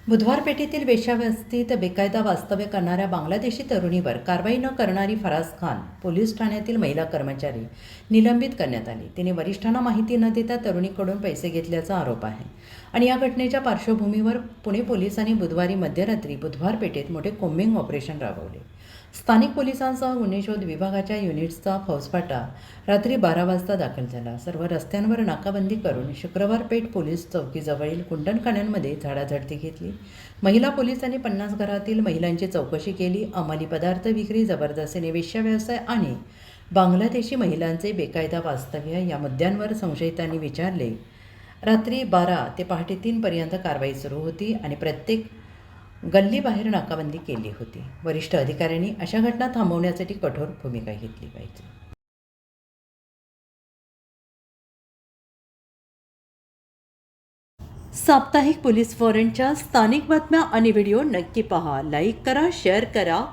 बुधवार पेठेतील वेश्यावस्तीत बेकायदा वास्तव्य करणाऱ्या बांगलादेशी तरुणीवर कारवाई न करणारी फराज खान पोलीस ठाण्यातील महिला कर्मचारी निलंबित करण्यात आली. तिने वरिष्ठांना माहिती न देता तरुणीकडून पैसे घेतल्याचा आरोप आहे आणि या घटनेच्या पार्श्वभूमीवर पुणे पोलिसांनी बुधवारी मध्यरात्री बुधवार पेठेत मोठे कोम्बिंग ऑपरेशन राबवले. स्थानिक पोलिसांसह गुन्हे शोध विभागाच्या युनिट्सचा फौजफाटा रात्री 12 वाजता दाखल झाला. सर्व रस्त्यांवर नाकाबंदी करून शुक्रवार पेठ पोलीस चौकीजवळील कुंडणखाण्यांमध्ये झाडाझडती घेतली. महिला पोलिसांनी 50 घरातील महिलांची चौकशी केली. अंमली पदार्थ विक्री, जबरदस्तीने वेश्याव्यवसाय आणि बांगलादेशी महिलांचे बेकायदा वास्तव्य या मुद्द्यांवर संशयितांनी विचारले. रात्री 12 ते पहाटे 3 पर्यंत कारवाई सुरू होती आणि प्रत्येक गल्लीबाहेर नाकाबंदी केली होती. वरिष्ठ अधिकाऱ्यांनी अशा घटना थांबवण्यासाठी कठोर भूमिका घेतली पाहिजे. साप्ताहिक पोलीस वॉरंटच्या स्थानिक बातम्या आणि व्हिडिओ नक्की पहा. लाईक करा, शेअर करा.